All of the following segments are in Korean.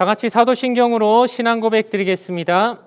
다 같이 사도신경으로 신앙 고백 드리겠습니다.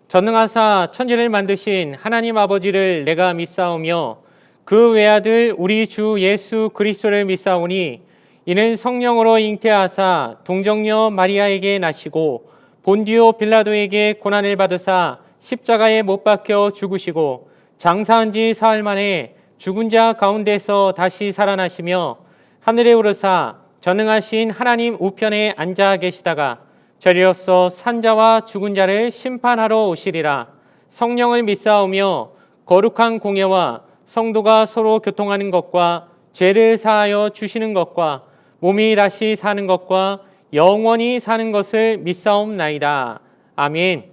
전능하사 천지를 만드신 하나님 아버지를 내가 믿사오며 그 외아들 우리 주 예수 그리스도를 믿사오니 이는 성령으로 잉태하사 동정녀 마리아에게 나시고 본디오 빌라도에게 고난을 받으사 십자가에 못 박혀 죽으시고 장사한 지 사흘 만에 죽은 자 가운데서 다시 살아나시며 하늘에 오르사 전능하신 하나님 우편에 앉아 계시다가 저리로서 산자와 죽은 자를 심판하러 오시리라. 성령을 믿사오며 거룩한 공예와 성도가 서로 교통하는 것과 죄를 사하여 주시는 것과 몸이 다시 사는 것과 영원히 사는 것을 믿사옵나이다. 아멘.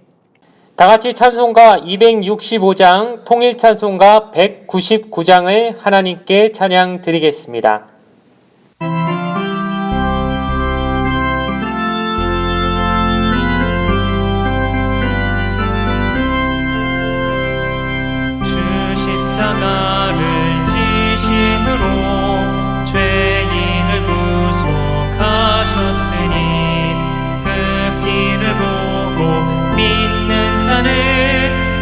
다 같이 찬송가 265장 통일 찬송가 199장을 하나님께 찬양 드리겠습니다. 십자가를 지심으로 죄인을 구속하셨으니 그 피를 보고 믿는 자는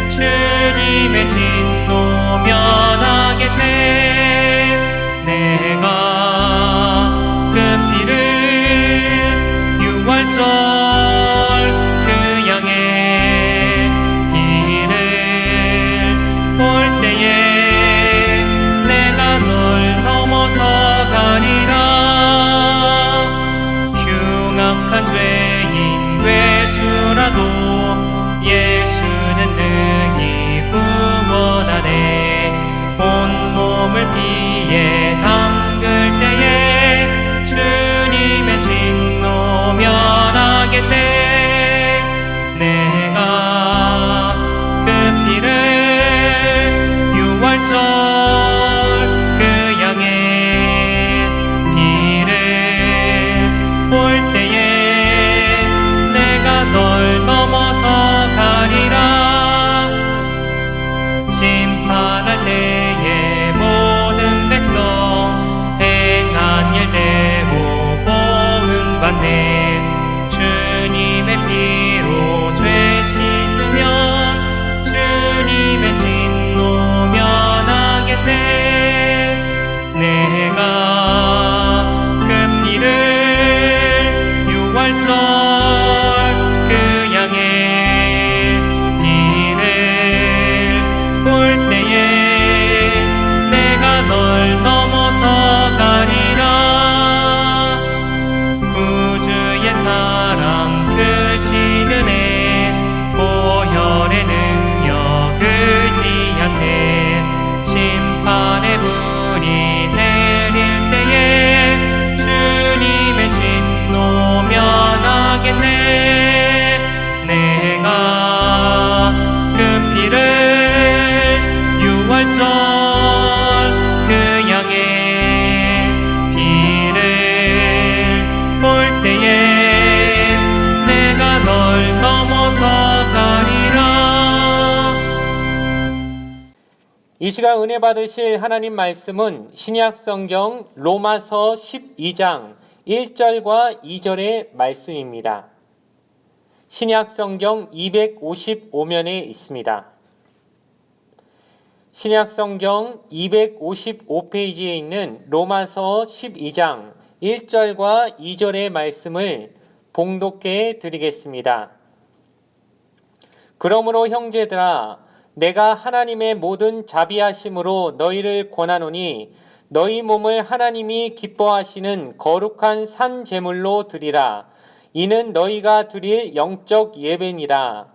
주님의 진노 면하겠네. 내가 그 피를 유월절 그 양의 피를 볼 때에 흉악한 죄인 외수라도 예수는 능히 구원하네. 온몸을 피에 담글 때에 주님의 진노 면하겠네. 내가 그 피를 유월절 그 양의 볼 때에 내가 널 넘어서 가리라. 심판할 때에 모든 백성 행한 일 대로 보응받네. 주님의 피로 죄 씻으면 주님의 진노 면하겠네. 내가 그 피를 유월절 그 양의 피를 볼 때에 내가 널 넘어서 가리라. 구주의 사랑 크신 은혜 보혈의 능력 의지하세. 심판의 불이 내릴 때에 주님의 진노 면하겠네. 내가 그 피를 유월절 그 양의 피를 볼 때에 내가 널 넘어서 가리라. 이 시간 은혜 받으실 하나님 말씀은 신약 성경 로마서 12장 1절과 2절의 말씀입니다. 신약 성경 255면에 있습니다. 신약 성경 255페이지에 있는 로마서 12장 1절과 2절의 말씀을 봉독해 드리겠습니다. 그러므로 형제들아 내가 하나님의 모든 자비하심으로 너희를 권하노니 너희 몸을 하나님이 기뻐하시는 거룩한 산 제물로 드리라. 이는 너희가 드릴 영적 예배니라.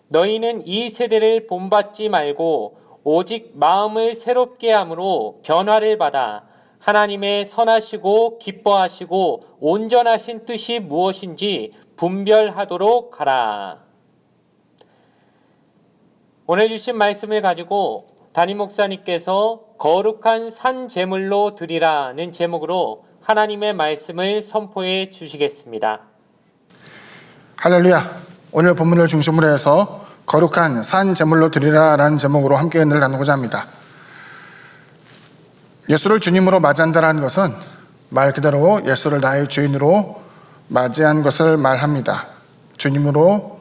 너희는 이 세대를 본받지 말고 오직 마음을 새롭게 함으로 변화를 받아 하나님의 선하시고 기뻐하시고 온전하신 뜻이 무엇인지 분별하도록 하라. 오늘 주신 말씀을 가지고 담임 목사님께서 거룩한 산 제물로 드리라는 제목으로 하나님의 말씀을 선포해 주시겠습니다. 할렐루야. 오늘 본문을 중심으로 해서 거룩한 산 제물로 드리라라는 제목으로 함께 은혜를 나누고자 합니다. 예수를 주님으로 맞이한다는 것은 말 그대로 예수를 나의 주인으로 맞이한 것을 말합니다. 주님으로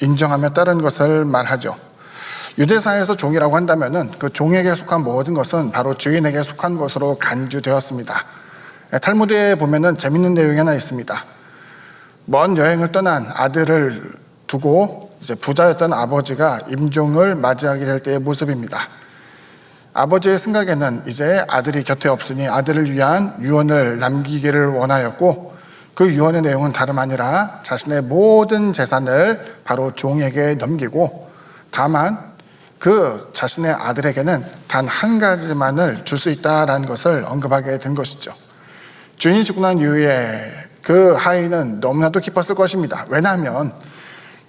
인정하며 따른 것을 말하죠. 유대사에서 종이라고 한다면은 그 종에게 속한 모든 것은 바로 주인에게 속한 것으로 간주되었습니다. 탈무드에 보면은 재밌는 내용이 하나 있습니다. 먼 여행을 떠난 아들을 두고 이제 부자였던 아버지가 임종을 맞이하게 될 때의 모습입니다. 아버지의 생각에는 이제 아들이 곁에 없으니 아들을 위한 유언을 남기기를 원하였고, 그 유언의 내용은 다름 아니라 자신의 모든 재산을 바로 종에게 넘기고, 다만 그 자신의 아들에게는 단 한 가지만을 줄 수 있다라는 것을 언급하게 된 것이죠. 주인이 죽고 난 이후에 그 하인은 너무나도 기뻤을 것입니다. 왜냐하면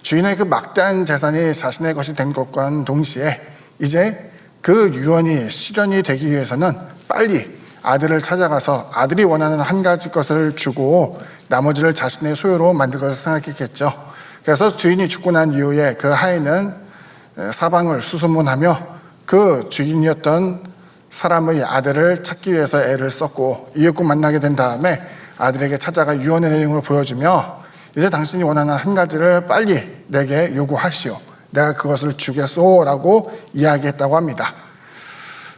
주인의 그 막대한 재산이 자신의 것이 된 것과는 동시에 이제 그 유언이 실현이 되기 위해서는 빨리 아들을 찾아가서 아들이 원하는 한 가지 것을 주고 나머지를 자신의 소유로 만들 것을 생각했겠죠. 그래서 주인이 죽고 난 이후에 그 하인은 사방을 수소문하며 그 주인이었던 사람의 아들을 찾기 위해서 애를 썼고, 이윽고 만나게 된 다음에 아들에게 찾아가 유언의 내용을 보여주며 이제 당신이 원하는 한 가지를 빨리 내게 요구하시오. 내가 그것을 주겠소 라고 이야기했다고 합니다.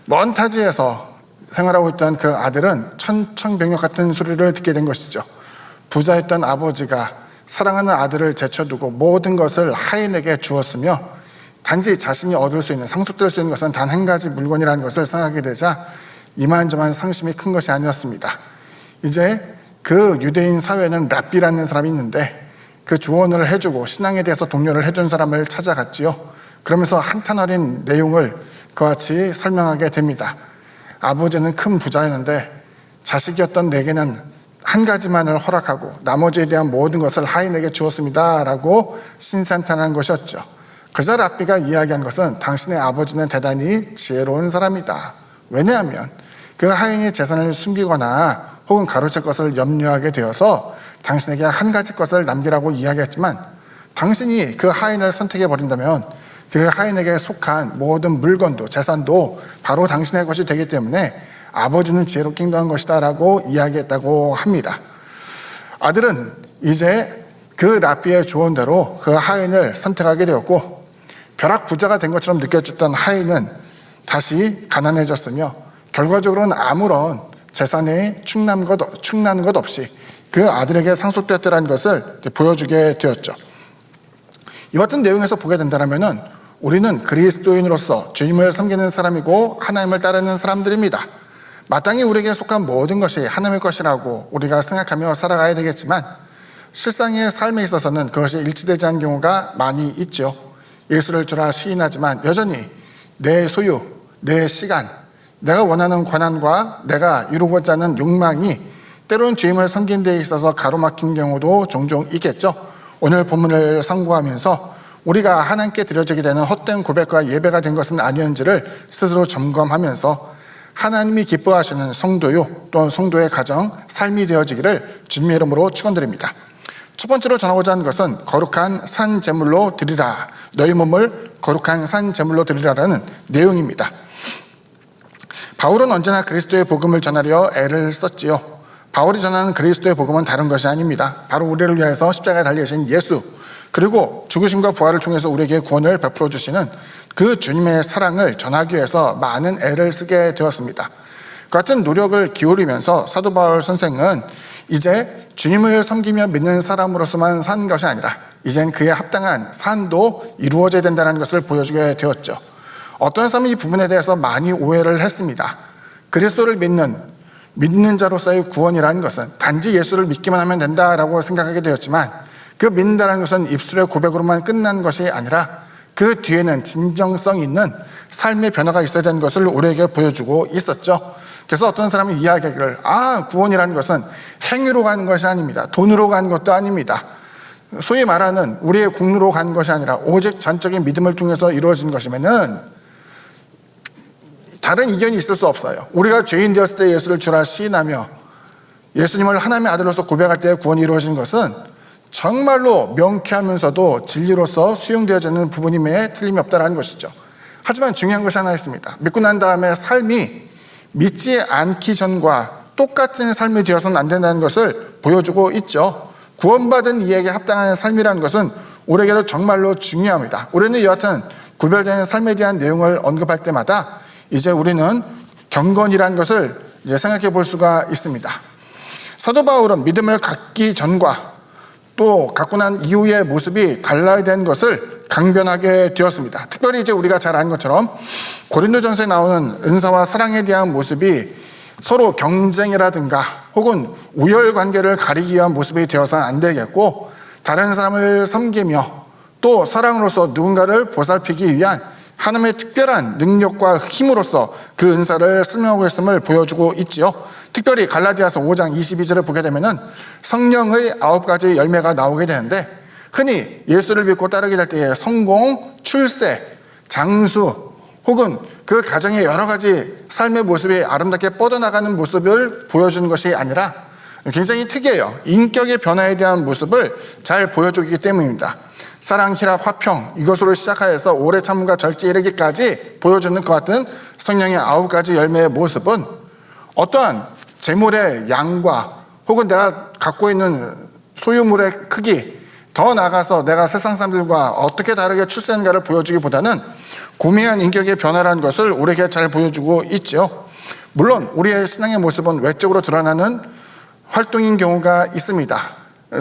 먼 타지에서 생활하고 있던 그 아들은 천청병력 같은 소리를 듣게 된 것이죠. 부자였던 아버지가 사랑하는 아들을 제쳐두고 모든 것을 하인에게 주었으며 단지 자신이 얻을 수 있는, 상속될 수 있는 것은 단 한 가지 물건이라는 것을 생각하게 되자 이만저만 상심이 큰 것이 아니었습니다. 이제 그 유대인 사회에는 랍비라는 사람이 있는데 그 조언을 해주고 신앙에 대해서 독려를 해준 사람을 찾아갔지요. 그러면서 한탄 어린 내용을 그와 같이 설명하게 됩니다. 아버지는 큰 부자였는데 자식이었던 내게는 한 가지만을 허락하고 나머지에 대한 모든 것을 하인에게 주었습니다 라고 신산탄한 것이었죠. 그자 랍비가 이야기한 것은 당신의 아버지는 대단히 지혜로운 사람이다. 왜냐하면 그 하인이 재산을 숨기거나 혹은 가로챌 것을 염려하게 되어서 당신에게 한 가지 것을 남기라고 이야기했지만, 당신이 그 하인을 선택해버린다면 그 하인에게 속한 모든 물건도 재산도 바로 당신의 것이 되기 때문에 아버지는 지혜롭게 행동한 것이다 라고 이야기했다고 합니다. 아들은 이제 그 랍비의 조언대로 그 하인을 선택하게 되었고, 벼락 부자가 된 것처럼 느껴졌던 하인은 다시 가난해졌으며 결과적으로는 아무런 재산이 축나는 것 없이 그 아들에게 상속되었다는 것을 보여주게 되었죠. 이와 같은 내용에서 보게 된다면 우리는 그리스도인으로서 주님을 섬기는 사람이고 하나님을 따르는 사람들입니다. 마땅히 우리에게 속한 모든 것이 하나님의 것이라고 우리가 생각하며 살아가야 되겠지만, 실상의 삶에 있어서는 그것이 일치되지 않은 경우가 많이 있죠. 예수를 주라 시인하지만 여전히 내 소유, 내 시간, 내가 원하는 권한과 내가 이루고자 하는 욕망이 때로는 주님을 섬기는 데 있어서 가로막힌 경우도 종종 있겠죠. 오늘 본문을 상고하면서 우리가 하나님께 드려지게 되는 헛된 고백과 예배가 된 것은 아니었는지를 스스로 점검하면서 하나님이 기뻐하시는 성도요 또는 성도의 가정, 삶이 되어지기를 주님의 이름으로 축원드립니다. 첫 번째로 전하고자 하는 것은 거룩한 산 제물로 드리라, 너희 몸을 거룩한 산 제물로 드리라라는 내용입니다. 바울은 언제나 그리스도의 복음을 전하려 애를 썼지요. 바울이 전하는 그리스도의 복음은 다른 것이 아닙니다. 바로 우리를 위해서 십자가에 달리신 예수, 그리고 죽으심과 부활을 통해서 우리에게 구원을 베풀어 주시는 그 주님의 사랑을 전하기 위해서 많은 애를 쓰게 되었습니다. 그 같은 노력을 기울이면서 사도 바울 선생은 이제 주님을 섬기며 믿는 사람으로서만 산 것이 아니라 이젠 그에 합당한 산도 이루어져야 된다는 것을 보여주게 되었죠. 어떤 사람이 이 부분에 대해서 많이 오해를 했습니다. 그리스도를 믿는 자로서의 구원이라는 것은 단지 예수를 믿기만 하면 된다라고 생각하게 되었지만, 그 믿는다는 것은 입술의 고백으로만 끝난 것이 아니라 그 뒤에는 진정성 있는 삶의 변화가 있어야 되는 것을 우리에게 보여주고 있었죠. 그래서 어떤 사람은 이야기하기를 구원이라는 것은 행위로 가는 것이 아닙니다. 돈으로 가는 것도 아닙니다. 소위 말하는 우리의 공로로 가는 것이 아니라 오직 전적인 믿음을 통해서 이루어진 것이면은 다른 이견이 있을 수 없어요. 우리가 죄인 되었을 때 예수를 주라 시인하며 예수님을 하나님의 아들로서 고백할 때 구원이 이루어진 것은 정말로 명쾌하면서도 진리로서 수용되어지는 부분임에 틀림이 없다는 것이죠. 하지만 중요한 것이 하나 있습니다. 믿고 난 다음에 삶이 믿지 않기 전과 똑같은 삶이 되어서는 안 된다는 것을 보여주고 있죠. 구원받은 이에게 합당한 삶이라는 것은 우리에게도 정말로 중요합니다. 우리는 여하튼 구별되는 삶에 대한 내용을 언급할 때마다 이제 우리는 경건이라는 것을 이제 생각해 볼 수가 있습니다. 사도 바울은 믿음을 갖기 전과 또 갖고 난 이후의 모습이 달라야 되는 것을 강변하게 되었습니다. 특별히 이제 우리가 잘 아는 것처럼 고린도전서에 나오는 은사와 사랑에 대한 모습이 서로 경쟁이라든가 혹은 우열 관계를 가리기 위한 모습이 되어서는 안 되겠고, 다른 사람을 섬기며 또 사랑으로서 누군가를 보살피기 위한 하나님의 특별한 능력과 힘으로써 그 은사를 설명하고 있음을 보여주고 있지요. 특별히 갈라디아서 5장 22절을 보게 되면은 성령의 9가지 열매가 나오게 되는데, 흔히 예수를 믿고 따르게 될 때에 성공, 출세, 장수 혹은 그 가정의 여러 가지 삶의 모습이 아름답게 뻗어나가는 모습을 보여주는 것이 아니라 굉장히 특이해요. 인격의 변화에 대한 모습을 잘 보여주기 때문입니다. 사랑, 희락, 화평 이것으로 시작하여서 오래 참음과 절제에 이르기까지 보여주는 것 같은 성령의 9가지 열매의 모습은 어떠한 재물의 양과 혹은 내가 갖고 있는 소유물의 크기, 더 나아가서 내가 세상 사람들과 어떻게 다르게 출세하는가를 보여주기보다는 고미한 인격의 변화라는 것을 우리에게 잘 보여주고 있죠. 물론 우리의 신앙의 모습은 외적으로 드러나는 활동인 경우가 있습니다.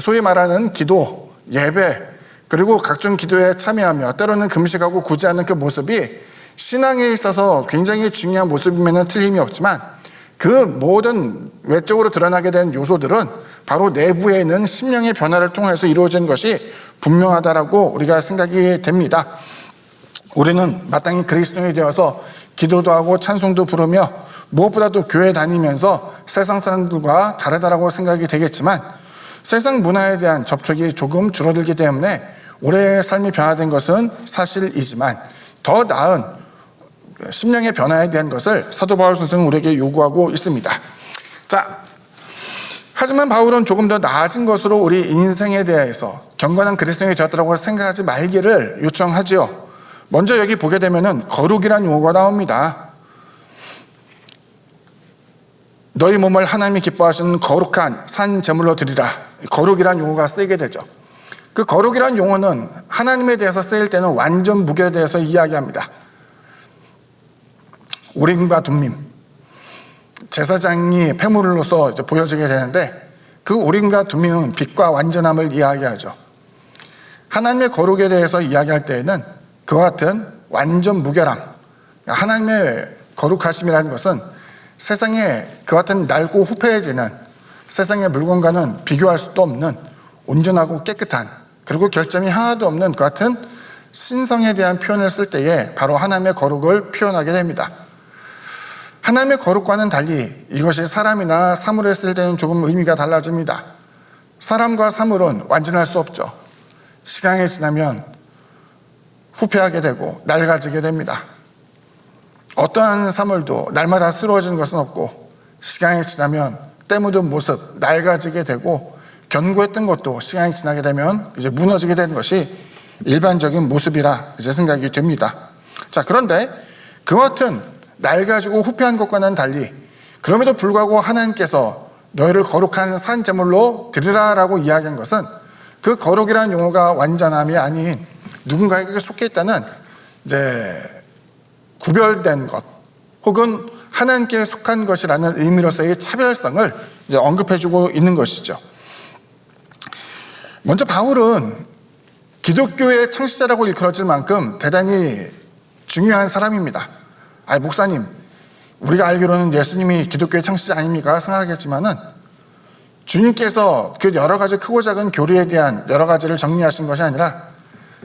소위 말하는 기도, 예배, 그리고 각종 기도에 참여하며 때로는 금식하고 구제하는 그 모습이 신앙에 있어서 굉장히 중요한 모습임에는 틀림이 없지만, 그 모든 외적으로 드러나게 된 요소들은 바로 내부에 있는 심령의 변화를 통해서 이루어진 것이 분명하다라고 우리가 생각이 됩니다. 우리는 마땅히 그리스도인이 되어서 기도도 하고 찬송도 부르며 무엇보다도 교회 다니면서 세상 사람들과 다르다라고 생각이 되겠지만, 세상 문화에 대한 접촉이 조금 줄어들기 때문에 우리의 삶이 변화된 것은 사실이지만, 더 나은 심령의 변화에 대한 것을 사도 바울 선생은 우리에게 요구하고 있습니다. 자, 하지만 바울은 조금 더 나아진 것으로 우리 인생에 대해서 경건한 그리스도인이 되었다고 생각하지 말기를 요청하지요. 먼저 여기 보게 되면은 거룩이란 용어가 나옵니다. 너희 몸을 하나님이 기뻐하시는 거룩한 산 제물로 드리라. 거룩이란 용어가 쓰이게 되죠. 그 거룩이란 용어는 하나님에 대해서 쓰일 때는 완전 무결에 대해서 이야기합니다. 우림과 둠밈, 제사장이 폐물로서 보여지게 되는데, 그 우림과 둠밈은 빛과 완전함을 이야기하죠. 하나님의 거룩에 대해서 이야기할 때에는 그와 같은 완전 무결함, 하나님의 거룩하심이라는 것은 세상에 그와 같은 낡고 후패해지는 세상의 물건과는 비교할 수도 없는 온전하고 깨끗한, 그리고 결점이 하나도 없는 그 같은 신성에 대한 표현을 쓸 때에 바로 하나님의 거룩을 표현하게 됩니다. 하나님의 거룩과는 달리 이것이 사람이나 사물에 쓸 때는 조금 의미가 달라집니다. 사람과 사물은 완전할 수 없죠. 시간이 지나면 후패하게 되고 낡아지게 됩니다. 어떠한 사물도 날마다 새로워지는 것은 없고, 시간이 지나면 때 묻은 모습, 낡아지게 되고, 견고했던 것도 시간이 지나게 되면 이제 무너지게 되는 것이 일반적인 모습이라 이제 생각이 됩니다. 자, 그런데 그와 같은 낡아지고 후패한 것과는 달리, 그럼에도 불구하고 하나님께서 너희를 거룩한 산 제물로 드리라라고 이야기한 것은, 그 거룩이라는 용어가 완전함이 아닌 누군가에게 속해 있다는 이제 구별된 것 혹은 하나님께 속한 것이라는 의미로서의 차별성을 이제 언급해주고 있는 것이죠. 먼저 바울은 기독교의 창시자라고 일컬어질 만큼 대단히 중요한 사람입니다. 목사님, 우리가 알기로는 예수님이 기독교의 창시자 아닙니까? 생각하겠지만은 주님께서 그 여러 가지 크고 작은 교리에 대한 여러 가지를 정리하신 것이 아니라,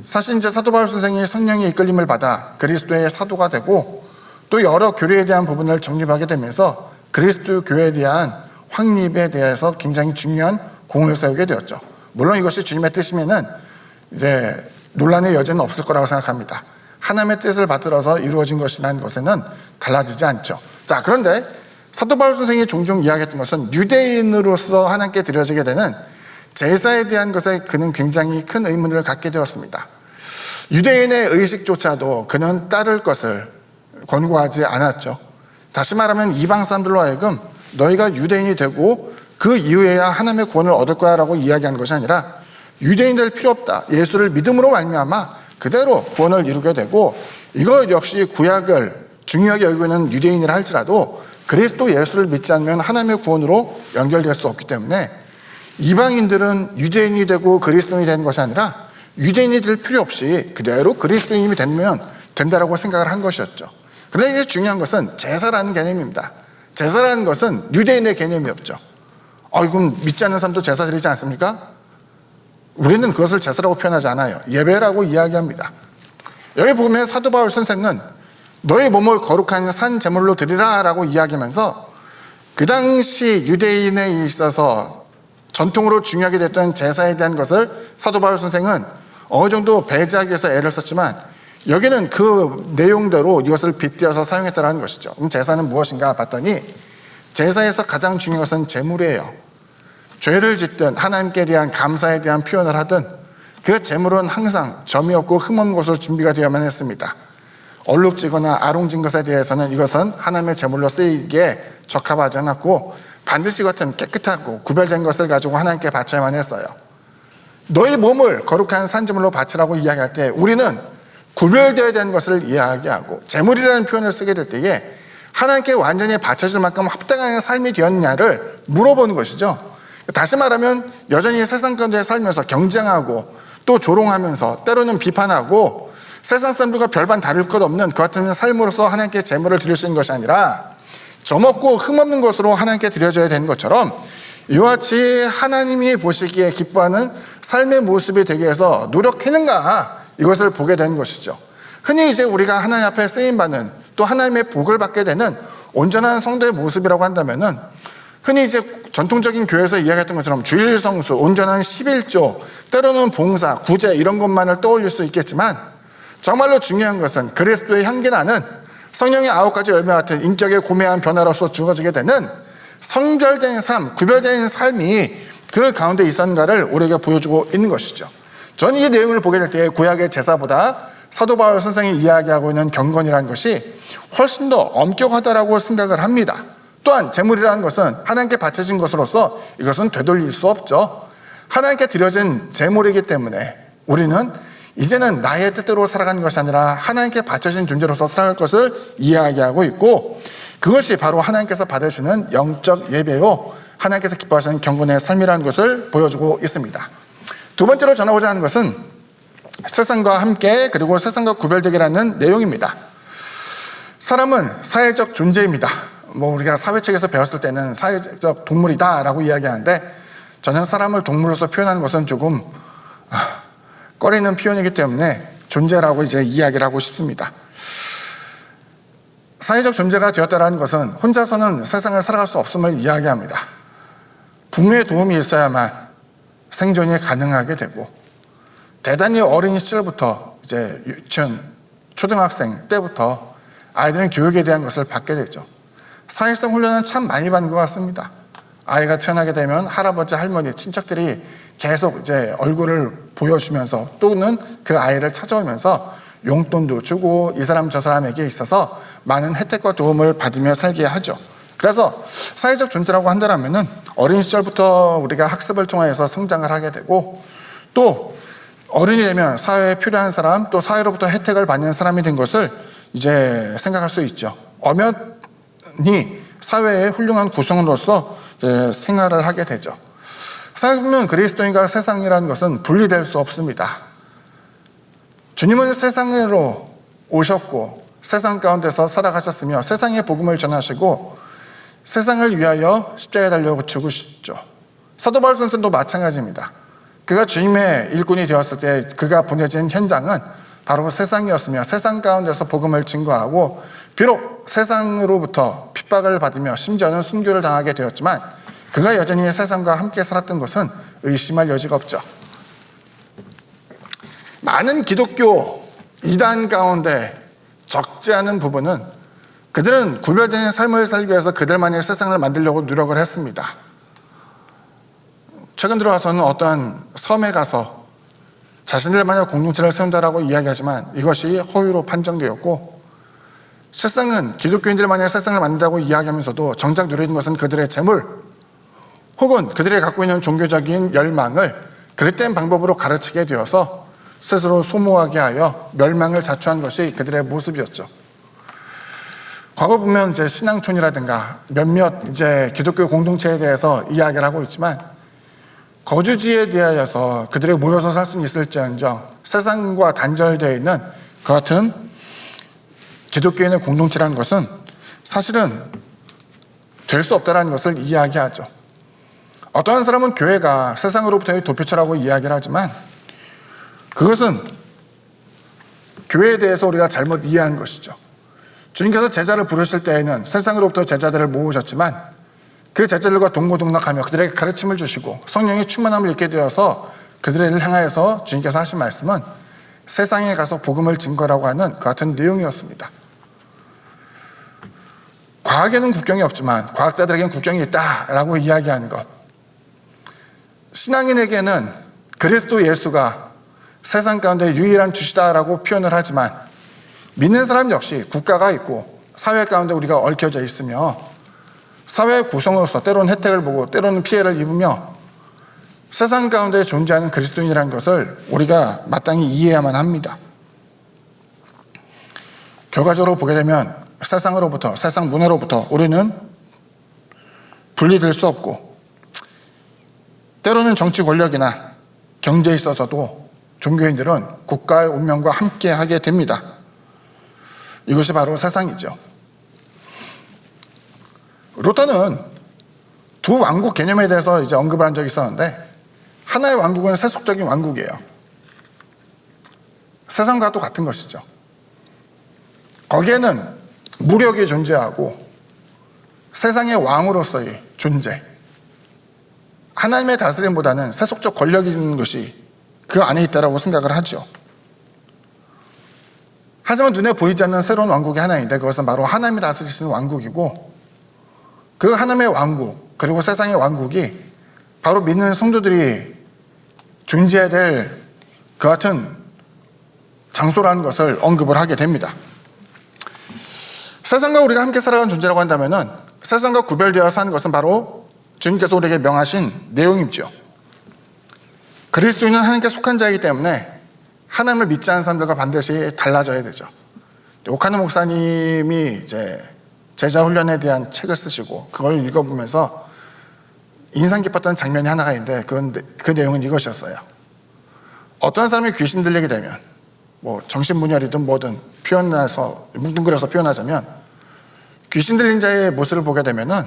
사실 이제 사도 바울 선생이 성령의 이끌림을 받아 그리스도의 사도가 되고, 또 여러 교리에 대한 부분을 정립하게 되면서 그리스도 교회에 대한 확립에 대해서 굉장히 중요한 공을 세우게 되었죠. 물론 이것이 주님의 뜻이면은 이제 논란의 여지는 없을 거라고 생각합니다. 하나님의 뜻을 받들어서 이루어진 것이라는 것에는 달라지지 않죠. 자, 그런데 사도 바울 선생이 종종 이야기했던 것은 유대인으로서 하나님께 드려지게 되는 제사에 대한 것에 그는 굉장히 큰 의문을 갖게 되었습니다. 유대인의 의식조차도 그는 따를 것을 권고하지 않았죠. 다시 말하면 이방 사람들로 하여금 너희가 유대인이 되고 그 이후에야 하나님의 구원을 얻을 거야 라고 이야기하는 것이 아니라 유대인 될 필요 없다. 예수를 믿음으로 말미암아 그대로 구원을 이루게 되고, 이거 역시 구약을 중요하게 여기고 있는 유대인이라 할지라도 그리스도 예수를 믿지 않으면 하나님의 구원으로 연결될 수 없기 때문에 이방인들은 유대인이 되고 그리스도인이 되는 것이 아니라 유대인이 될 필요 없이 그대로 그리스도인이 되면 된다라고 생각을 한 것이었죠. 그런데 이제 중요한 것은 제사라는 개념입니다. 제사라는 것은 유대인의 개념이 없죠. 그럼 믿지 않는 사람도 제사 드리지 않습니까? 우리는 그것을 제사라고 표현하지 않아요. 예배라고 이야기합니다. 여기 보면 사도 바울 선생은 너의 몸을 거룩한 산 제물로 드리라 라고 이야기하면서 그 당시 유대인에 있어서 전통으로 중요하게 됐던 제사에 대한 것을 사도 바울 선생은 어느 정도 배제하기 위해서 애를 썼지만, 여기는 그 내용대로 이것을 빗대어서 사용했다는 것이죠. 그럼 제사는 무엇인가 봤더니 제사에서 가장 중요한 것은 제물이에요. 죄를 짓든 하나님께 대한 감사에 대한 표현을 하든 그 제물은 항상 점이 없고 흠없는 것으로 준비가 되어야만 했습니다. 얼룩지거나 아롱진 것에 대해서는 이것은 하나님의 제물로 쓰이기에 적합하지 않았고, 반드시 같은 깨끗하고 구별된 것을 가지고 하나님께 바쳐야만 했어요. 너희 몸을 거룩한 산제물로 바치라고 이야기할 때 우리는 구별되어야 되는 것을 이야기하고, 제물이라는 표현을 쓰게 될 때에 하나님께 완전히 바쳐질 만큼 합당한 삶이 되었느냐를 물어보는 것이죠. 다시 말하면 여전히 세상 가운데 살면서 경쟁하고 또 조롱하면서 때로는 비판하고 세상 사람들과 별반 다를 것 없는 그 같은 삶으로서 하나님께 제물을 드릴 수 있는 것이 아니라 점없고 흠없는 것으로 하나님께 드려져야 되는 것처럼, 이와 같이 하나님이 보시기에 기뻐하는 삶의 모습이 되기 위해서 노력했는가, 이것을 보게 되는 것이죠. 흔히 이제 우리가 하나님 앞에 쓰임받는, 또 하나님의 복을 받게 되는 온전한 성도의 모습이라고 한다면은, 흔히 이제 전통적인 교회에서 이야기했던 것처럼 주일 성수, 온전한 11조, 때로는 봉사, 구제 이런 것만을 떠올릴 수 있겠지만, 정말로 중요한 것은 그리스도의 향기 나는 성령의 9가지 열매 같은 인격의 고매한 변화로서 주어지게 되는 성결된 삶, 구별된 삶이 그 가운데 있었는가를 우리에게 보여주고 있는 것이죠. 저는 이 내용을 보게 될 때 구약의 제사보다 사도 바울 선생이 이야기하고 있는 경건이라는 것이 훨씬 더 엄격하다라고 생각을 합니다. 또한 제물이라는 것은 하나님께 바쳐진 것으로서 이것은 되돌릴 수 없죠. 하나님께 드려진 제물이기 때문에 우리는 이제는 나의 뜻대로 살아가는 것이 아니라 하나님께 바쳐진 존재로서 살아갈 것을 이야기하고 있고, 그것이 바로 하나님께서 받으시는 영적 예배요, 하나님께서 기뻐하시는 경건의 삶이라는 것을 보여주고 있습니다. 두 번째로 전하고자 하는 것은 세상과 함께 그리고 세상과 구별되기라는 내용입니다. 사람은 사회적 존재입니다. 우리가 사회책에서 배웠을 때는 사회적 동물이다 라고 이야기하는데, 저는 사람을 동물로서 표현하는 것은 조금 꺼리는 표현이기 때문에 존재라고 이제 이야기를 하고 싶습니다. 사회적 존재가 되었다는 것은 혼자서는 세상을 살아갈 수 없음을 이야기합니다. 부모의 도움이 있어야만 생존이 가능하게 되고, 대단히 어린 시절부터 이제 유치원, 초등학생 때부터 아이들은 교육에 대한 것을 받게 되죠. 사회성 훈련은 참 많이 받는 것 같습니다. 아이가 태어나게 되면 할아버지, 할머니, 친척들이 계속 이제 얼굴을 보여주면서 또는 그 아이를 찾아오면서 용돈도 주고 이 사람 저 사람에게 있어서 많은 혜택과 도움을 받으며 살게 하죠. 그래서 사회적 존재라고 한다면은 어린 시절부터 우리가 학습을 통해서 성장을 하게 되고, 또 어른이 되면 사회에 필요한 사람, 또 사회로부터 혜택을 받는 사람이 된 것을 이제 생각할 수 있죠. 엄연히 사회의 훌륭한 구성으로서 생활을 하게 되죠. 생각해보면 그리스도인과 세상이라는 것은 분리될 수 없습니다. 주님은 세상으로 오셨고 세상 가운데서 살아가셨으며 세상의 복음을 전하시고 세상을 위하여 십자가에 달려 죽으셨죠. 사도 바울 선생도 마찬가지입니다. 그가 주님의 일꾼이 되었을 때 그가 보내진 현장은 바로 세상이었으며 세상 가운데서 복음을 증거하고, 비록 세상으로부터 핍박을 받으며 심지어는 순교를 당하게 되었지만 그가 여전히 세상과 함께 살았던 것은 의심할 여지가 없죠. 많은 기독교 이단 가운데 적지 않은 부분은 그들은 구별된 삶을 살기 위해서 그들만의 세상을 만들려고 노력을 했습니다. 최근 들어와서는 어떠한 섬에 가서 자신들만의 공동체를 세운다라고 이야기하지만 이것이 허위로 판정되었고, 세상은 기독교인들만의 세상을 만든다고 이야기하면서도 정작 누리는 것은 그들의 재물 혹은 그들이 갖고 있는 종교적인 열망을 그릇된 방법으로 가르치게 되어서 스스로 소모하게 하여 멸망을 자초한 것이 그들의 모습이었죠. 과거 보면 이제 신앙촌이라든가 몇몇 이제 기독교 공동체에 대해서 이야기를 하고 있지만 거주지에 대하여서 그들이 모여서 살 수는 있을지언정 세상과 단절되어 있는 그 같은 기독교인의 공동체라는 것은 사실은 될 수 없다는 것을 이야기하죠. 어떠한 사람은 교회가 세상으로부터의 도피처라고 이야기를 하지만 그것은 교회에 대해서 우리가 잘못 이해한 것이죠. 주님께서 제자를 부르실 때에는 세상으로부터 제자들을 모으셨지만 그 제자들과 동고동락하며 그들에게 가르침을 주시고 성령의 충만함을 입게 되어서 그들을 향하여서 주님께서 하신 말씀은 세상에 가서 복음을 증거라고 하는 그 같은 내용이었습니다. 과학에는 국경이 없지만 과학자들에게는 국경이 있다라고 이야기하는 것, 신앙인에게는 그리스도 예수가 세상 가운데 유일한 주시다라고 표현을 하지만 믿는 사람 역시 국가가 있고 사회 가운데 우리가 얽혀져 있으며 사회의 구성으로서 때로는 혜택을 보고 때로는 피해를 입으며 세상 가운데 존재하는 그리스도인이라는 것을 우리가 마땅히 이해해야만 합니다. 결과적으로 보게 되면 세상으로부터, 세상 문화로부터 우리는 분리될 수 없고 때로는 정치 권력이나 경제에 있어서도 종교인들은 국가의 운명과 함께 하게 됩니다. 이것이 바로 세상이죠. 루터는 두 왕국 개념에 대해서 이제 언급을 한 적이 있었는데 하나의 왕국은 세속적인 왕국이에요. 세상과 똑같은 것이죠. 거기에는 무력이 존재하고 세상의 왕으로서의 존재, 하나님의 다스림보다는 세속적 권력이 있는 것이 그 안에 있다고 생각을 하죠. 하지만 눈에 보이지 않는 새로운 왕국이 하나 있는데 그것은 바로 하나님이 다스리시는 왕국이고 그 하나님의 왕국 그리고 세상의 왕국이 바로 믿는 성도들이 존재해야 될 그 같은 장소라는 것을 언급을 하게 됩니다. 세상과 우리가 함께 살아가는 존재라고 한다면 세상과 구별되어 사는 것은 바로 주님께서 우리에게 명하신 내용이죠. 그리스도인은 하나님께 속한 자이기 때문에 하나님을 믿지 않는 사람들과 반드시 달라져야 되죠. 오카노 목사님이 이제 제자 훈련에 대한 책을 쓰시고 그걸 읽어보면서 인상 깊었던 장면이 하나가 있는데 그 내용은 이것이었어요. 어떤 사람이 귀신 들리게 되면 뭐 정신분열이든 뭐든 표현해서 뭉뚱그려서 표현하자면 귀신 들린 자의 모습을 보게 되면은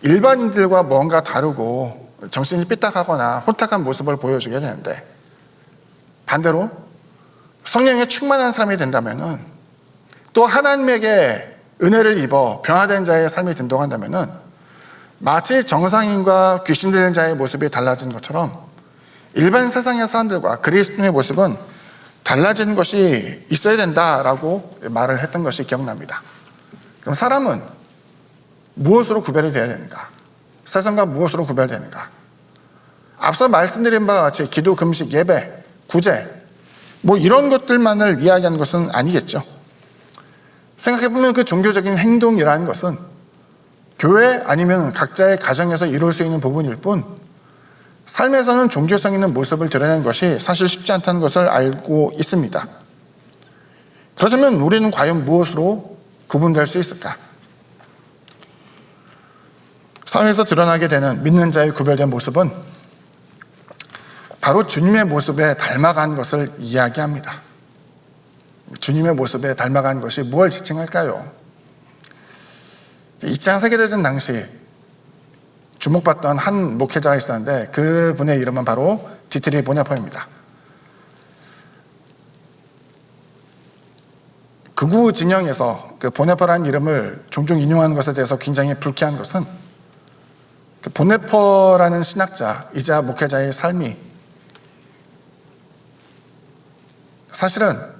일반인들과 뭔가 다르고 정신이 삐딱하거나 혼탁한 모습을 보여주게 되는데 반대로 성령에 충만한 사람이 된다면은 또 하나님에게 은혜를 입어 변화된 자의 삶이 된다고 한다면은 마치 정상인과 귀신 들린 자의 모습이 달라진 것처럼 일반 세상의 사람들과 그리스도인의 모습은 달라지는 것이 있어야 된다라고 말을 했던 것이 기억납니다. 그럼 사람은 무엇으로 구별이 되어야 되는가? 세상과 무엇으로 구별되는가? 앞서 말씀드린 바와 같이 기도, 금식, 예배, 구제 뭐 이런 것들만을 이야기하는 것은 아니겠죠. 생각해보면 그 종교적인 행동이라는 것은 교회 아니면 각자의 가정에서 이룰 수 있는 부분일 뿐 삶에서는 종교성 있는 모습을 드러내는 것이 사실 쉽지 않다는 것을 알고 있습니다. 그렇다면 우리는 과연 무엇으로 구분될 수 있을까? 사회에서 드러나게 되는 믿는 자의 구별된 모습은 바로 주님의 모습에 닮아간 것을 이야기합니다. 주님의 모습에 닮아간 것이 무엇을 지칭할까요? 2차 세계대전 당시 주목받던 한 목회자가 있었는데 그분의 이름은 바로 디트리 보네퍼입니다. 극우 진영에서 그 보네퍼라는 이름을 종종 인용하는 것에 대해서 굉장히 불쾌한 것은 그 보네퍼라는 신학자이자 목회자의 삶이 사실은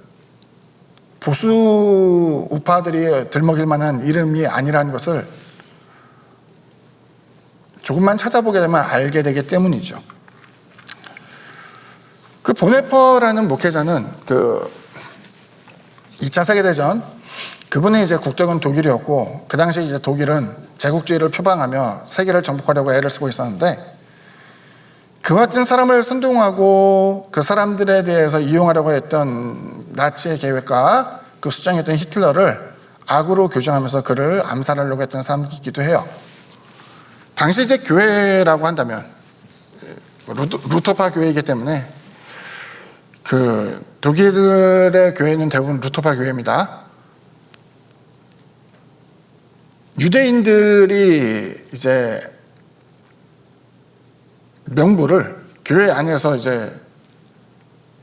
보수 우파들이 들먹일 만한 이름이 아니라는 것을 조금만 찾아보게 되면 알게 되기 때문이죠. 그 보네퍼라는 목회자는 그 2차 세계대전 그분의 이제 국적은 독일이었고 그 당시 이제 독일은 제국주의를 표방하며 세계를 정복하려고 애를 쓰고 있었는데, 그 같은 사람을 선동하고 그 사람들에 대해서 이용하려고 했던 나치의 계획과 그 수장이었던 히틀러를 악으로 규정하면서 그를 암살하려고 했던 사람이기도 해요. 당시 이제 교회라고 한다면 루터파 교회이기 때문에 그 독일의 교회는 대부분 루터파 교회입니다. 유대인들이 이제 명부를 교회 안에서 이제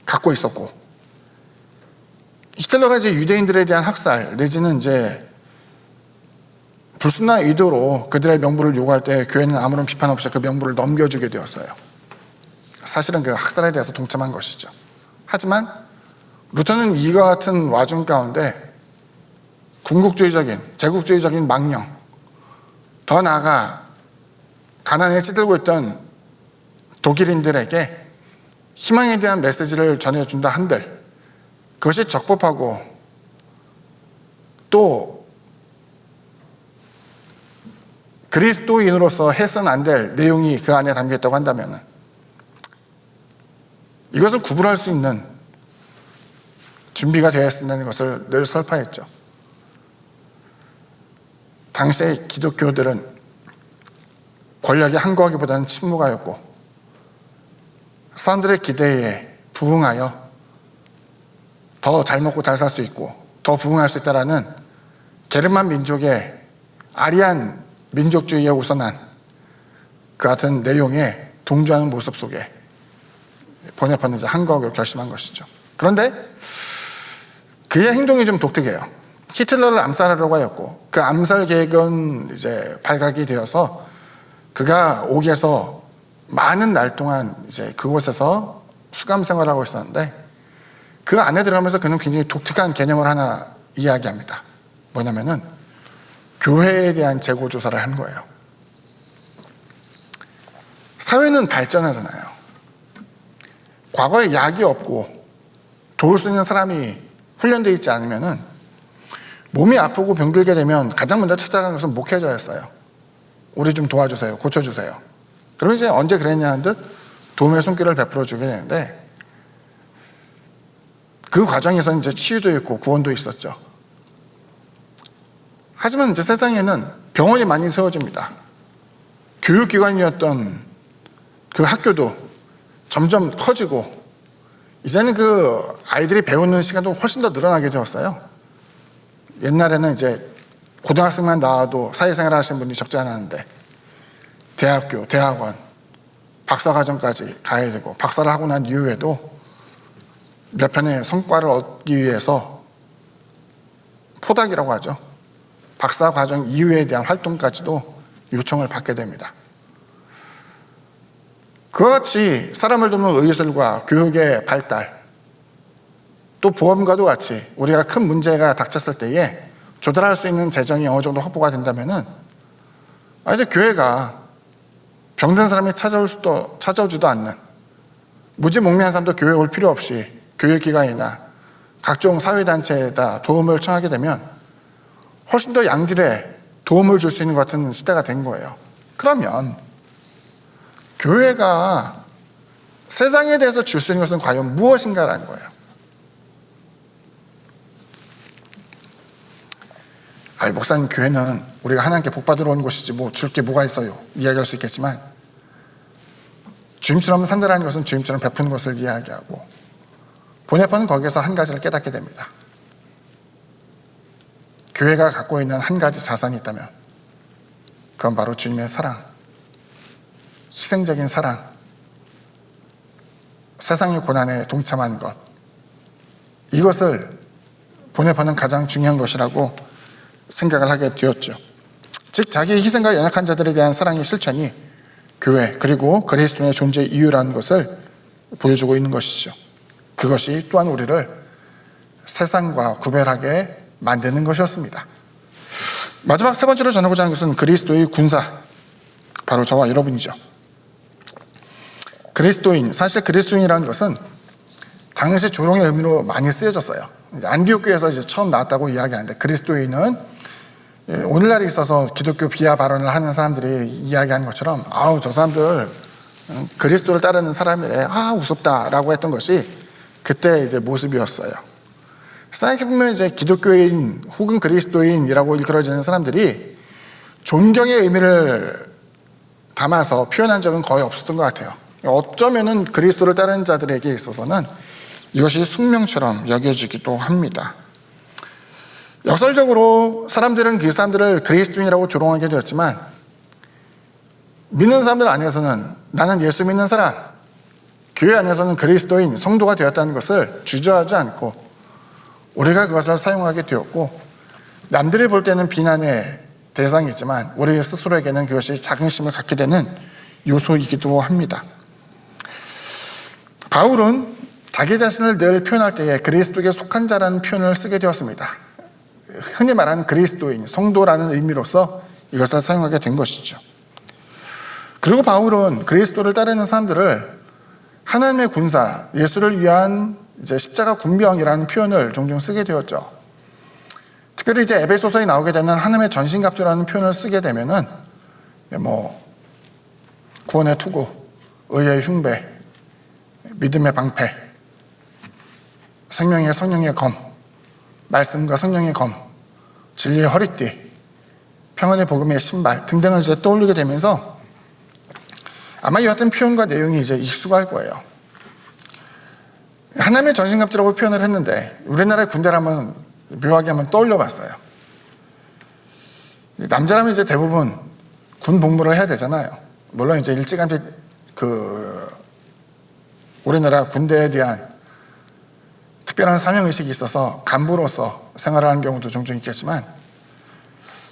갖고 있었고, 히틀러가 이제 유대인들에 대한 학살 내지는 이제 불순한 의도로 그들의 명부를 요구할 때 교회는 아무런 비판 없이 그 명부를 넘겨주게 되었어요. 사실은 그 학살에 대해서 동참한 것이죠. 하지만 루터는 이와 같은 와중 가운데 군국주의적인, 제국주의적인 망령, 더 나아가 가난에 찌들고 있던 독일인들에게 희망에 대한 메시지를 전해준다 한들 그것이 적법하고 또 그리스도인으로서 해서는 안 될 내용이 그 안에 담겨있다고 한다면 이것을 구분할 수 있는 준비가 되어야 한다는 것을 늘 설파했죠. 당시의 기독교들은 권력에 항거하기보다는 침묵하였고 사람들의 기대에 부응하여 더 잘 먹고 잘 살 수 있고 더 부응할 수 있다라는 게르만 민족의 아리안 민족주의에 우선한 그 같은 내용에 동조하는 모습 속에 보네파는 이제 항거하기로 결심한 것이죠. 그런데 그의 행동이 좀 독특해요. 히틀러를 암살하려고 하였고 그 암살 계획은 이제 발각이 되어서 그가 옥에서 많은 날 동안 이제 그곳에서 수감 생활하고 있었는데 그 안에 들어가면서 그는 굉장히 독특한 개념을 하나 이야기합니다. 뭐냐면은 교회에 대한 재고 조사를 한 거예요. 사회는 발전하잖아요. 과거에 약이 없고 도울 수 있는 사람이 훈련되어 있지 않으면은 몸이 아프고 병들게 되면 가장 먼저 찾아가는 것은 목회자였어요. 우리 좀 도와주세요. 고쳐주세요. 그러면 이제 언제 그랬냐 한 듯 도움의 손길을 베풀어 주게 되는데 그 과정에서는 이제 치유도 있고 구원도 있었죠. 하지만 이제 세상에는 병원이 많이 세워집니다. 교육기관이었던 그 학교도 점점 커지고 이제는 그 아이들이 배우는 시간도 훨씬 더 늘어나게 되었어요. 옛날에는 이제 고등학생만 나와도 사회생활 하시는 분이 적지 않았는데 대학교, 대학원, 박사과정까지 가야 되고 박사를 하고 난 이후에도 몇 편의 성과를 얻기 위해서 포닥이라고 하죠. 박사과정 이후에 대한 활동까지도 요청을 받게 됩니다. 그와 같이 사람을 돕는 의술과 교육의 발달 또 보험과도 같이 우리가 큰 문제가 닥쳤을 때에 조달할 수 있는 재정이 어느 정도 확보가 된다면은 이제 교회가 병든 사람이 찾아오지도 않는 무지몽매한 사람도 교회에 올 필요 없이 교육기관이나 각종 사회단체에다 도움을 청하게 되면 훨씬 더 양질의 도움을 줄 수 있는 것 같은 시대가 된 거예요. 그러면 교회가 세상에 대해서 줄 수 있는 것은 과연 무엇인가라는 거예요. 목사님 교회는 우리가 하나님께 복 받으러 온 곳이지 뭐 줄 게 뭐가 있어요 이야기할 수 있겠지만 주님처럼 산다라는 것은 주님처럼 베푸는 것을 이야기하고 보네파는 거기에서 한 가지를 깨닫게 됩니다. 교회가 갖고 있는 한 가지 자산이 있다면 그건 바로 주님의 사랑, 희생적인 사랑, 세상의 고난에 동참하는 것, 이것을 보네파는 가장 중요한 것이라고 생각을 하게 되었죠. 즉 자기의 희생과 연약한 자들에 대한 사랑의 실천이 교회 그리고 그리스도의 존재의 이유라는 것을 보여주고 있는 것이죠. 그것이 또한 우리를 세상과 구별하게 만드는 것이었습니다. 마지막 세 번째로 전하고자 하는 것은 그리스도의 군사, 바로 저와 여러분이죠. 그리스도인, 사실 그리스도인이라는 것은 당시 조롱의 의미로 많이 쓰여졌어요. 안디옥 교회에서 이제 처음 나왔다고 이야기하는데 그리스도인은 오늘날에 있어서 기독교 비하 발언을 하는 사람들이 이야기하는 것처럼 아우 저 사람들 그리스도를 따르는 사람이래, 아 우습다라고 했던 것이 그때 이제 모습이었어요. 생각해보면 이제 기독교인 혹은 그리스도인이라고 일컬어지는 사람들이 존경의 의미를 담아서 표현한 적은 거의 없었던 것 같아요. 어쩌면은 그리스도를 따르는 자들에게 있어서는 이것이 숙명처럼 여겨지기도 합니다. 역설적으로 사람들은 그 사람들을 그리스도인이라고 조롱하게 되었지만 믿는 사람들 안에서는 나는 예수 믿는 사람, 교회 안에서는 그리스도인, 성도가 되었다는 것을 주저하지 않고 우리가 그것을 사용하게 되었고, 남들이 볼 때는 비난의 대상이지만 우리 스스로에게는 그것이 자긍심을 갖게 되는 요소이기도 합니다. 바울은 자기 자신을 늘 표현할 때에 그리스도에게 속한 자라는 표현을 쓰게 되었습니다. 흔히 말하는 그리스도인, 성도라는 의미로서 이것을 사용하게 된 것이죠. 그리고 바울은 그리스도를 따르는 사람들을 하나님의 군사, 예수를 위한 이제 십자가 군병이라는 표현을 종종 쓰게 되었죠. 특별히 이제 에베소서에 나오게 되는 하나님의 전신갑주라는 표현을 쓰게 되면은 구원의 투구, 의의 흉배, 믿음의 방패, 생명의 성령의 검, 말씀과 성령의 검, 진리의 허리띠, 평안의 복음의 신발 등등을 이제 떠올리게 되면서 아마 이 같은 표현과 내용이 이제 익숙할 거예요. 하나님의 전신갑주라고 표현을 했는데 우리나라의 군대를 한번 묘하게 한번 떠올려 봤어요. 남자라면 이제 대부분 군 복무를 해야 되잖아요. 물론 이제 일찌감치 우리나라 군대에 대한 특별한 사명의식이 있어서 간부로서 생활을 하는 경우도 종종 있겠지만,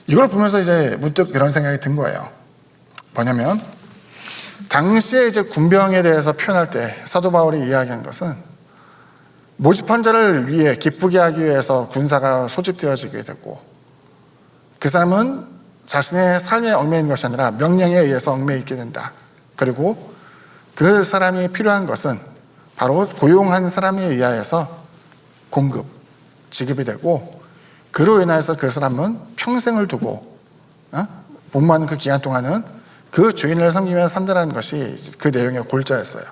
이걸 보면서 이제 문득 이런 생각이 든 거예요. 뭐냐면 당시에 이제 군병에 대해서 표현할 때 사도 바울이 이야기한 것은 모집한 자를 위해 기쁘게 하기 위해서 군사가 소집되어지게 됐고, 그 사람은 자신의 삶에 얽매이는 것이 아니라 명령에 의해서 얽매여 있게 된다. 그리고 그 사람이 필요한 것은 바로 고용한 사람에 의하여서 공급, 지급이 되고, 그로 인해서 그 사람은 평생을 두고 복무하는 그 기간 동안은 그 주인을 섬기며 산다는 것이 그 내용의 골자였어요.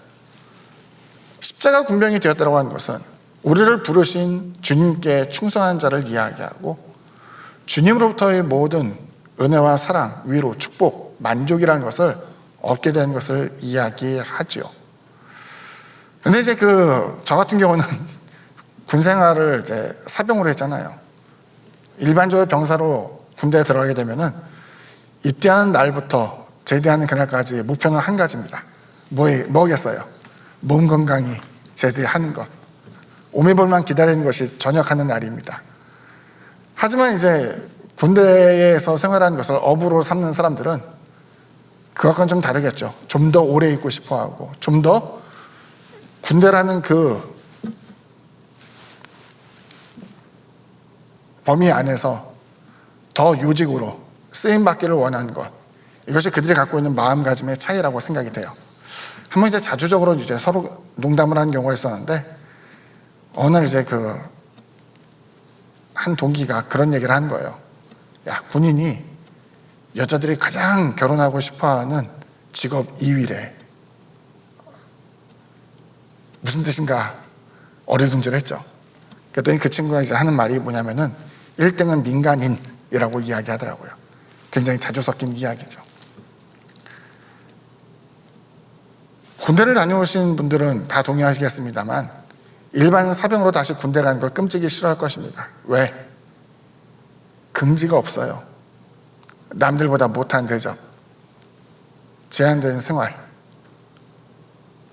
십자가 군병이 되었다고 하는 것은 우리를 부르신 주님께 충성한 자를 이야기하고, 주님으로부터의 모든 은혜와 사랑, 위로, 축복, 만족이라는 것을 얻게 되는 것을 이야기하죠. 근데 이제 저 같은 경우는 군 생활을 이제 사병으로 했잖아요. 일반적으로 병사로 군대에 들어가게 되면은 입대하는 날부터 제대하는 그날까지 목표는 한 가지입니다. 뭐겠어요? 몸 건강히 제대하는 것. 오매볼만 기다리는 것이 전역하는 날입니다. 하지만 이제 군대에서 생활하는 것을 업으로 삼는 사람들은 그것과는 좀 다르겠죠. 좀 더 오래 있고 싶어 하고, 좀 더 군대라는 그 범위 안에서 더 요직으로 쓰임받기를 원하는 것. 이것이 그들이 갖고 있는 마음가짐의 차이라고 생각이 돼요. 한번 이제 자주적으로 이제 서로 농담을 하는 경우가 있었는데, 어느 날 이제 한 동기가 그런 얘기를 한 거예요. 야, 군인이 여자들이 가장 결혼하고 싶어 하는 직업 2위래. 무슨 뜻인가 어리둥절했죠. 그랬더니 그 친구가 이제 하는 말이 뭐냐면은 1등은 민간인이라고 이야기하더라고요. 굉장히 자주 섞인 이야기죠. 군대를 다녀오신 분들은 다 동의하시겠습니다만 일반 사병으로 다시 군대 가는 걸 끔찍이 싫어할 것입니다. 왜? 긍지가 없어요. 남들보다 못한 대접, 제한된 생활,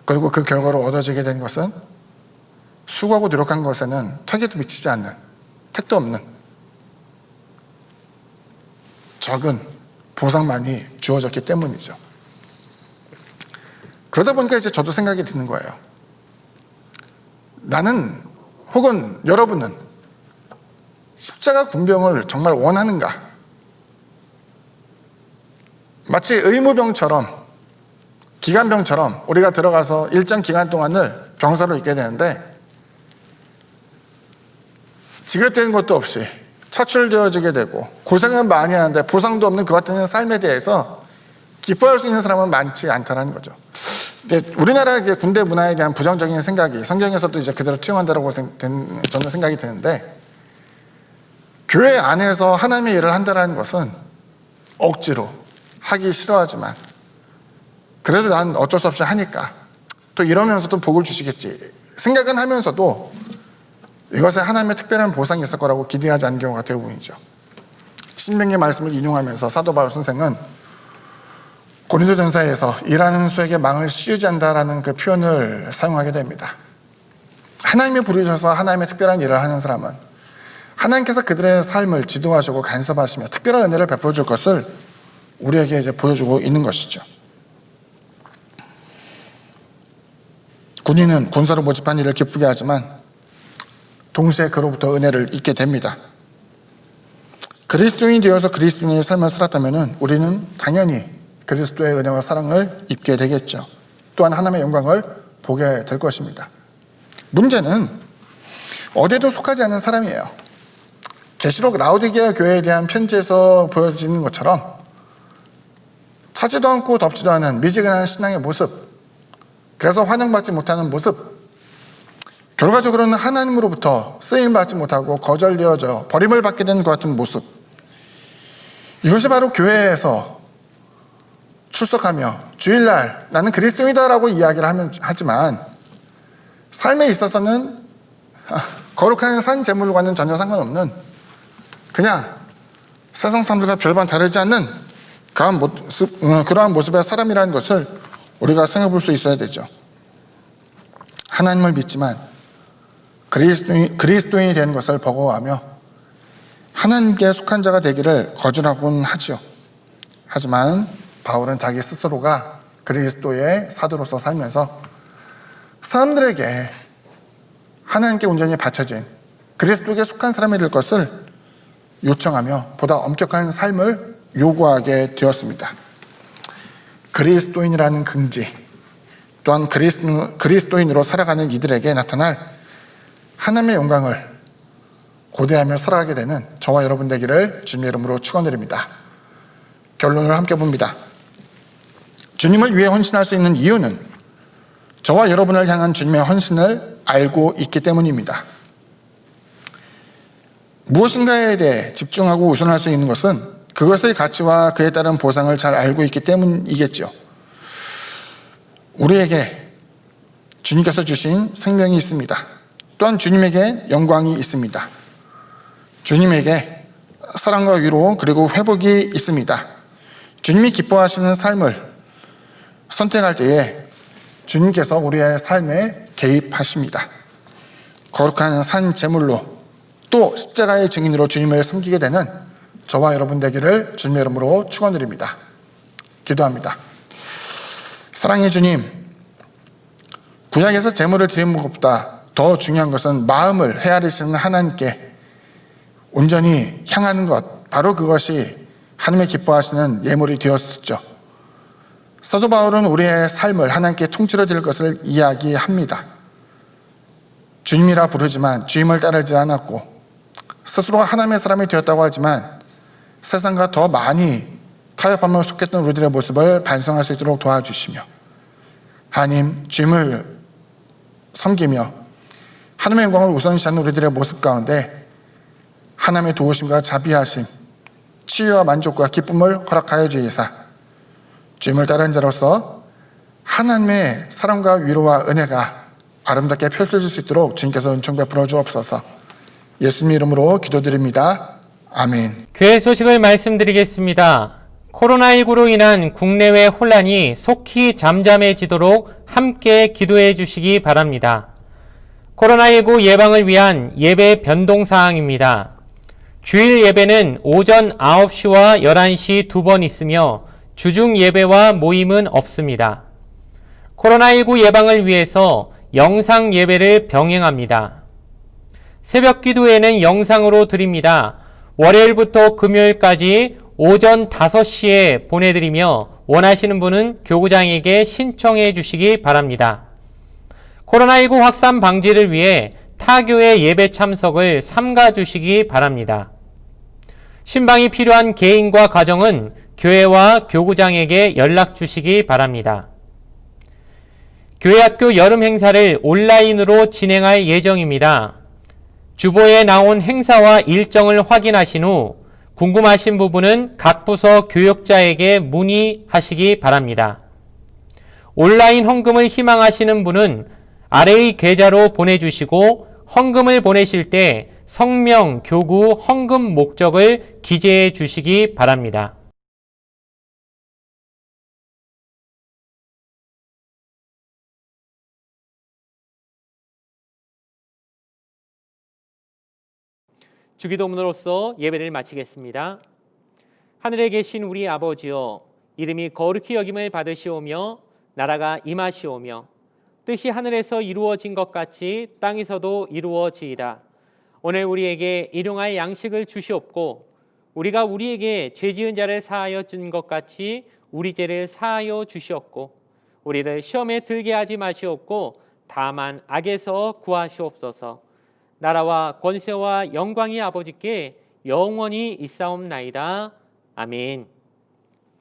그리고 그 결과로 얻어지게 된 것은 수고하고 노력한 것에는 턱에도 미치지 않는, 택도 없는 적은 보상만이 주어졌기 때문이죠. 그러다 보니까 이제 저도 생각이 드는 거예요. 나는 혹은 여러분은 십자가 군병을 정말 원하는가? 마치 의무병처럼, 기간병처럼 우리가 들어가서 일정 기간 동안을 병사로 있게 되는데 지급되는 것도 없이 차출되어지게 되고 고생은 많이 하는데 보상도 없는 그 같은 삶에 대해서 기뻐할 수 있는 사람은 많지 않다는 거죠. 근데 우리나라 군대 문화에 대한 부정적인 생각이 성경에서도 이제 그대로 투영한다라고 저는 생각이 드는데, 교회 안에서 하나님의 일을 한다는 것은 억지로 하기 싫어하지만 그래도 난 어쩔 수 없이 하니까 또 이러면서도 복을 주시겠지 생각은 하면서도 이것에 하나님의 특별한 보상이 있을 거라고 기대하지 않는 경우가 대부분이죠. 신명기 말씀을 인용하면서 사도 바울 선생은 고린도전서에서 일하는 수에게 망을 씌우지 않는다라는 그 표현을 사용하게 됩니다. 하나님이 부르셔서 하나님의 특별한 일을 하는 사람은 하나님께서 그들의 삶을 지도하시고 간섭하시며 특별한 은혜를 베풀어 줄 것을 우리에게 이제 보여주고 있는 것이죠. 군인은 군사로 모집한 일을 기쁘게 하지만 동시에 그로부터 은혜를 잊게 됩니다. 그리스도인이 되어서 그리스도인의 삶을 살았다면 우리는 당연히 그리스도의 은혜와 사랑을 입게 되겠죠. 또한 하나님의 영광을 보게 될 것입니다. 문제는 어디에도 속하지 않는 사람이에요. 계시록 라오디게아 교회에 대한 편지에서 보여지는 것처럼 차지도 않고 덥지도 않은 미지근한 신앙의 모습, 그래서 환영받지 못하는 모습, 결과적으로는 하나님으로부터 쓰임받지 못하고 거절되어져 버림을 받게 되는 것 같은 모습, 이것이 바로 교회에서 출석하며 주일날 나는 그리스도인이다라고 이야기를 하지만 삶에 있어서는 거룩한 산 제물과는 전혀 상관없는 그냥 세상 사람들과 별반 다르지 않는 그러한 모습의 사람이라는 것을 우리가 생각해 볼 수 있어야 되죠. 하나님을 믿지만 그리스도인이 되는 것을 버거워하며 하나님께 속한 자가 되기를 거절하곤 하지요. 하지만 바울은 자기 스스로가 그리스도의 사도로서 살면서 사람들에게 하나님께 온전히 바쳐진 그리스도에 속한 사람이 될 것을 요청하며 보다 엄격한 삶을 요구하게 되었습니다. 그리스도인이라는 긍지, 또한 그리스도인으로 살아가는 이들에게 나타날 하나님의 영광을 고대하며 살아가게 되는 저와 여러분 되기를 주님의 이름으로 축원드립니다. 결론을 함께 봅니다. 주님을 위해 헌신할 수 있는 이유는 저와 여러분을 향한 주님의 헌신을 알고 있기 때문입니다. 무엇인가에 대해 집중하고 우선할 수 있는 것은 그것의 가치와 그에 따른 보상을 잘 알고 있기 때문이겠죠. 우리에게 주님께서 주신 생명이 있습니다. 또한 주님에게 영광이 있습니다. 주님에게 사랑과 위로 그리고 회복이 있습니다. 주님이 기뻐하시는 삶을 선택할 때에 주님께서 우리의 삶에 개입하십니다. 거룩한 산 제물로 또 십자가의 증인으로 주님을 섬기게 되는 저와 여러분 되기를 주님의 이름으로 축원드립니다. 기도합니다. 사랑의 주님, 구약에서 제물을 드리는 것보다 더 중요한 것은 마음을 헤아리시는 하나님께 온전히 향하는 것, 바로 그것이 하나님의 기뻐하시는 예물이 되었었죠. 사도 바울은 우리의 삶을 하나님께 통째로 드릴 것을 이야기합니다. 주님이라 부르지만 주임을 따르지 않았고 스스로가 하나님의 사람이 되었다고 하지만 세상과 더 많이 타협하며 속했던 우리들의 모습을 반성할 수 있도록 도와주시며 하나님 주임을 섬기며 하나님의 영광을 우선시하는 우리들의 모습 가운데 하나님의 도우심과 자비하심, 치유와 만족과 기쁨을 허락하여 주이사 주임을 따르는 자로서 하나님의 사랑과 위로와 은혜가 아름답게 펼쳐질 수 있도록 주님께서 은총 베풀어 주옵소서. 예수님 이름으로 기도드립니다. 아멘. 교회 소식을 말씀드리겠습니다. 코로나19로 인한 국내외 혼란이 속히 잠잠해지도록 함께 기도해 주시기 바랍니다. 코로나19 예방을 위한 예배 변동 사항입니다. 주일 예배는 오전 9시와 11시 2번 있으며 주중 예배와 모임은 없습니다. 코로나19 예방을 위해서 영상 예배를 병행합니다. 새벽 기도회는 영상으로 드립니다. 월요일부터 금요일까지 오전 5시에 보내드리며 원하시는 분은 교구장에게 신청해 주시기 바랍니다. 코로나19 확산 방지를 위해 타교의 예배 참석을 삼가 주시기 바랍니다. 신방이 필요한 개인과 가정은 교회와 교구장에게 연락 주시기 바랍니다. 교회학교 여름 행사를 온라인으로 진행할 예정입니다. 주보에 나온 행사와 일정을 확인하신 후 궁금하신 부분은 각 부서 교역자에게 문의하시기 바랍니다. 온라인 헌금을 희망하시는 분은 아래의 계좌로 보내주시고 헌금을 보내실 때 성명, 교구, 헌금 목적을 기재해 주시기 바랍니다. 주기도문으로서 예배를 마치겠습니다. 하늘에 계신 우리 아버지여, 이름이 거룩히 여김을 받으시오며 나라가 임하시오며 뜻이 하늘에서 이루어진 것 같이 땅에서도 이루어지이다. 오늘 우리에게 일용할 양식을 주시옵고 우리가 우리에게 죄 지은 자를 사하여 준 것 같이 우리 죄를 사하여 주시옵고 우리를 시험에 들게 하지 마시옵고 다만 악에서 구하시옵소서. 나라와 권세와 영광이 아버지께 영원히 있사옵나이다. 아멘.